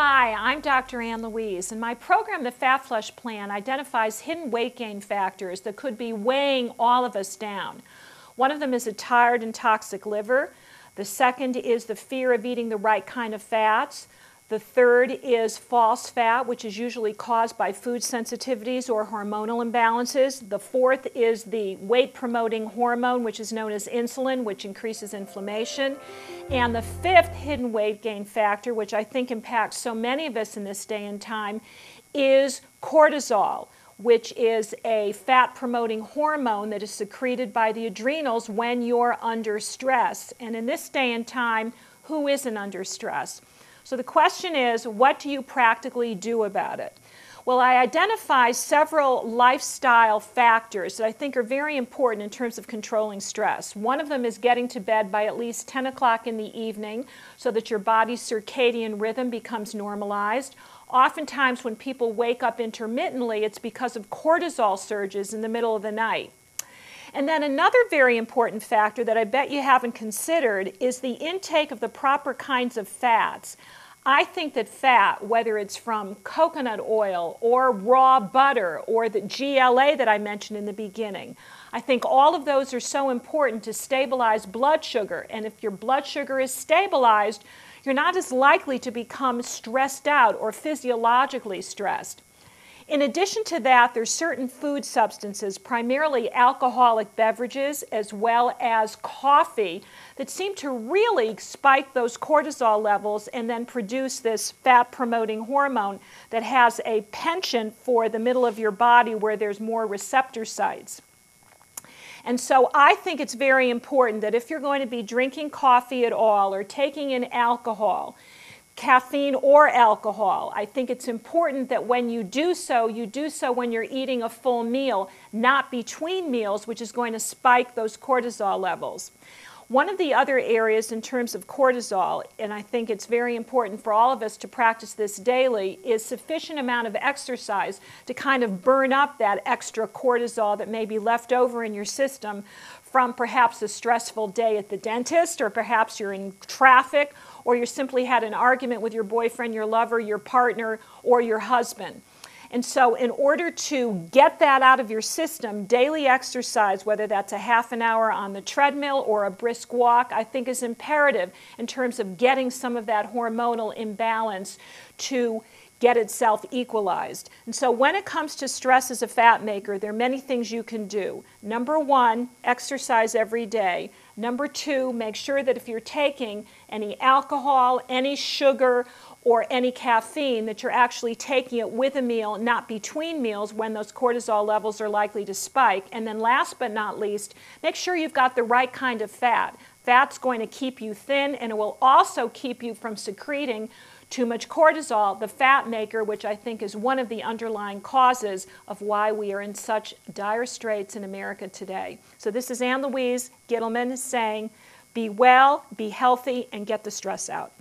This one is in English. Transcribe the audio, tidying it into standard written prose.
Hi, I'm Dr. Ann Louise, and my program, the Fat Flush Plan, identifies hidden weight gain factors that could be weighing all of us down. One of them is a tired and toxic liver. The second is the fear of eating the right kind of fats. The third is false fat, which is usually caused by food sensitivities or hormonal imbalances. The fourth is the weight-promoting hormone, which is known as insulin, which increases inflammation. And the fifth hidden weight gain factor, which I think impacts so many of us in this day and time, is cortisol, which is a fat-promoting hormone that is secreted by the adrenals when you're under stress. And in this day and time, who isn't under stress? So the question is, what do you practically do about it? Well, I identify several lifestyle factors that I think are very important in terms of controlling stress. One of them is getting to bed by at least 10 o'clock in the evening so that your body's circadian rhythm becomes normalized. Oftentimes when people wake up intermittently, it's because of cortisol surges in the middle of the night. And then another very important factor that I bet you haven't considered is the intake of the proper kinds of fats. I think that fat, whether it's from coconut oil or raw butter or the GLA that I mentioned in the beginning, I think all of those are so important to stabilize blood sugar. And if your blood sugar is stabilized, you're not as likely to become stressed out or physiologically stressed. In addition to that, there's certain food substances, primarily alcoholic beverages as well as coffee, that seem to really spike those cortisol levels and then produce this fat-promoting hormone that has a penchant for the middle of your body where there's more receptor sites. And so I think it's very important that if you're going to be drinking coffee at all or taking in alcohol, caffeine or alcohol, I think it's important that when you do so when you're eating a full meal, not between meals, which is going to spike those cortisol levels. One of the other areas in terms of cortisol, and I think it's very important for all of us to practice this daily, is sufficient amount of exercise to kind of burn up that extra cortisol that may be left over in your system from perhaps a stressful day at the dentist, or perhaps you're in traffic, or you simply had an argument with your boyfriend, your lover, your partner, or your husband. And so in order to get that out of your system, daily exercise, whether that's a half an hour on the treadmill or a brisk walk, I think is imperative in terms of getting some of that hormonal imbalance to get itself equalized. And so when it comes to stress as a fat maker, there are many things you can do. Number one, exercise every day. Number two, make sure that if you're taking any alcohol, any sugar, or any caffeine, that you're actually taking it with a meal, not between meals when those cortisol levels are likely to spike. And then last but not least, make sure you've got the right kind of fat. Fat's going to keep you thin, and it will also keep you from secreting too much cortisol, the fat maker, which I think is one of the underlying causes of why we are in such dire straits in America today. So this is Ann Louise Gittleman saying, be well, be healthy, and get the stress out.